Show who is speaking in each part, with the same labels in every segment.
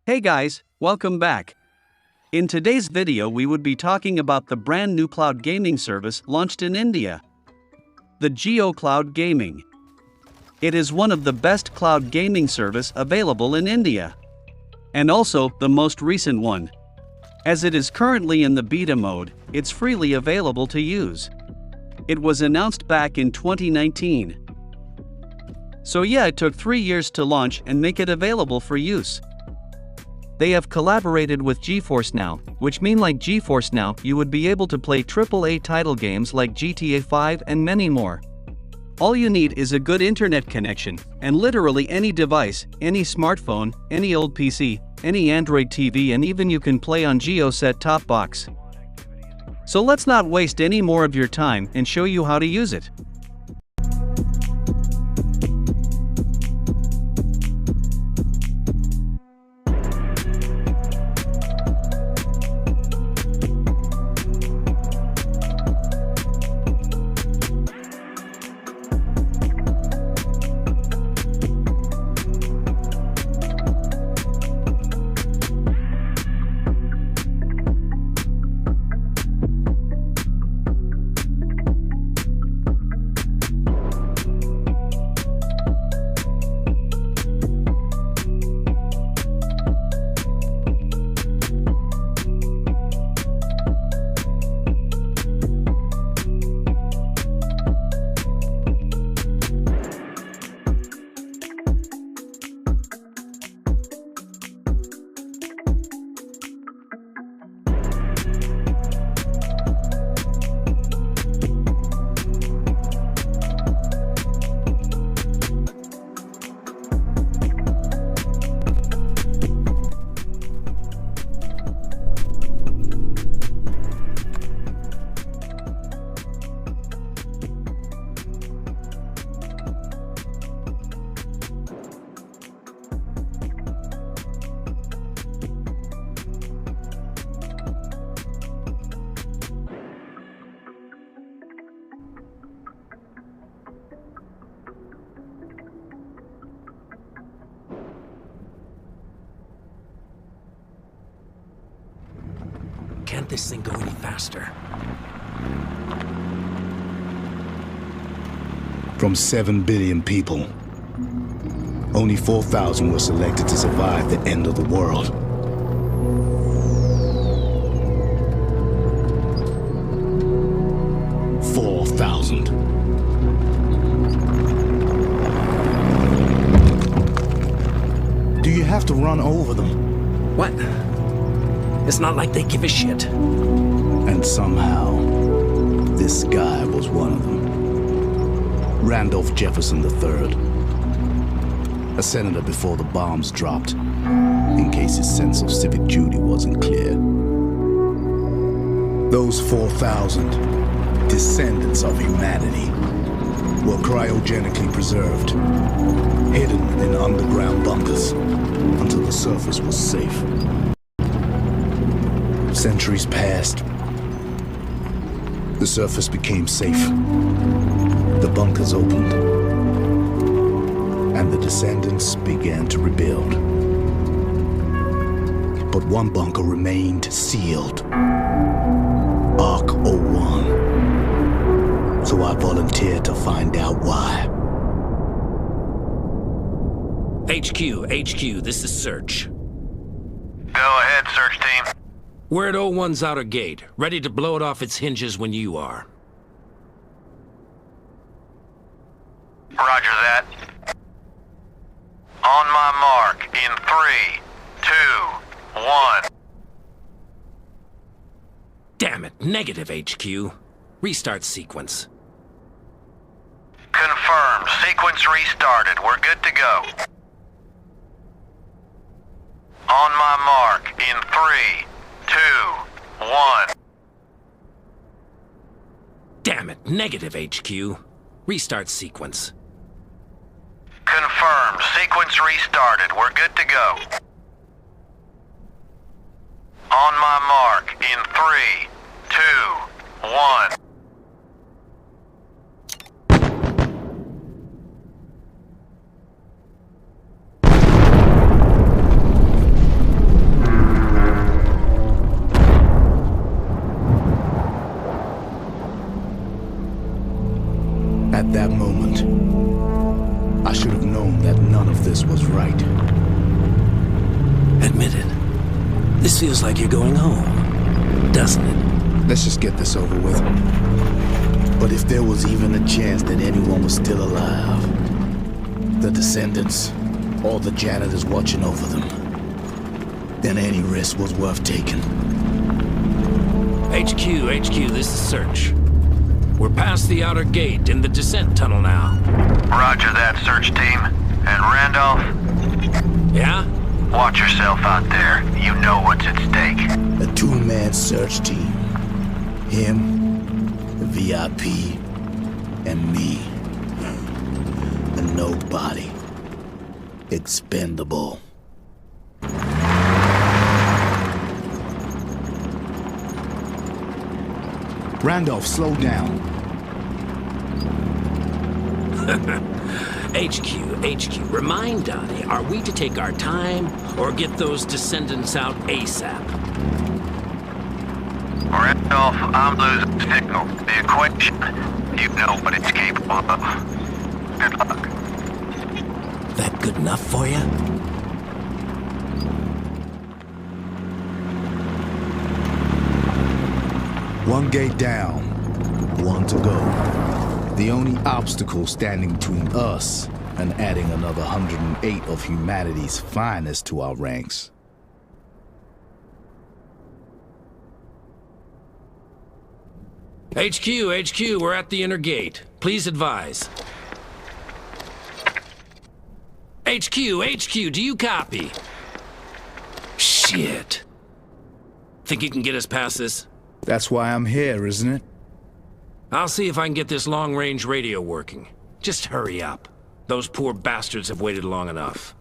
Speaker 1: Hey guys, welcome back. In today's video we would be talking about the brand new cloud gaming service launched in India. The Jio Cloud Gaming. It is one of the best cloud gaming service available in India. And also the most recent one. As it is currently in the beta mode, it's freely available to use. It was announced back in 2019. So yeah, it took 3 years to launch and make it available for use. They have collaborated with GeForce Now, which mean like GeForce Now you would be able to play AAA title games like GTA 5 and many more. All you need is a good internet connection, and literally any device, any smartphone, any old PC, any Android TV, and even you can play on Jio set-top box. So let's not waste any more of your time and show you how to use it.
Speaker 2: Can't this thing go any faster?
Speaker 3: From 7 billion people, only 4,000 were selected to survive the end of the world. Do you have to run over them?
Speaker 2: What? It's not like they give a shit.
Speaker 3: And somehow, this guy was one of them. Randolph Jefferson III. A senator before the bombs dropped, in case his sense of civic duty wasn't clear. Those 4,000 descendants of humanity were cryogenically preserved, hidden in underground bunkers until the surface was safe. Centuries passed. The surface became safe. The bunkers opened. And the descendants began to rebuild. But one bunker remained sealed. Ark 01. So I volunteered to find out why.
Speaker 2: HQ, this is Search.
Speaker 4: Go ahead, search team.
Speaker 2: We're at 01's outer gate, ready to blow it off its hinges when you are.
Speaker 4: Roger that. On my mark, in 3, 2, 1.
Speaker 2: Damn it, negative HQ. Restart sequence.
Speaker 4: Confirmed. Sequence restarted. We're good to go. On my mark, in 3, 2, 1.
Speaker 2: Damn it, negative HQ. Restart sequence.
Speaker 4: Confirmed. Sequence restarted. We're good to go. On my mark, in 3, 2, 1.
Speaker 2: This feels like you're going home, doesn't it?
Speaker 3: Let's just get this over with. But if there was even a chance that anyone was still alive, the descendants, or the janitors watching over them, then any risk was worth taking.
Speaker 2: HQ, this is Search. We're past the outer gate in the descent tunnel now.
Speaker 4: Roger that, search team. And Randolph,
Speaker 2: Yeah?
Speaker 4: watch yourself out there. You know what's at stake.
Speaker 3: A two-man search team. Him, the VIP, and me. And nobody. Expendable. Randolph, slow down.
Speaker 2: HQ, remind Donnie, are we to take our time or get those descendants out ASAP?
Speaker 4: Randolph, I'm losing signal. The equation, you know what it's capable of. Good luck.
Speaker 2: That good enough for you?
Speaker 3: One gate down, one to go. The only obstacle standing between us and adding another 108 of humanity's finest to our ranks.
Speaker 2: HQ, we're at the inner gate. Please advise. HQ, do you copy? Shit. Think you can get us past this?
Speaker 3: That's why I'm here, isn't it?
Speaker 2: I'll see if I can get this long-range radio working. Just hurry up. Those poor bastards have waited long enough.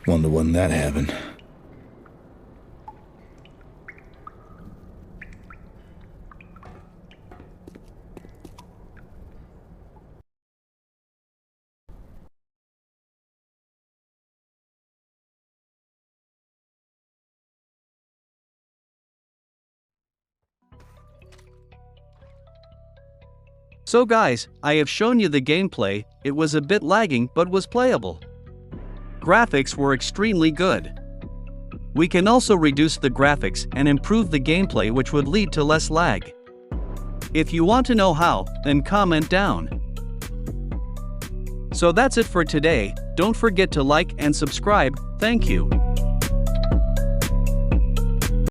Speaker 3: Wonder when that happened.
Speaker 1: So guys, I have shown you the gameplay. It was a bit lagging but was playable. Graphics were extremely good. We can also reduce the graphics and improve the gameplay, which would lead to less lag. If you want to know how, then comment down. So that's it for today. Don't forget to like and subscribe. Thank you.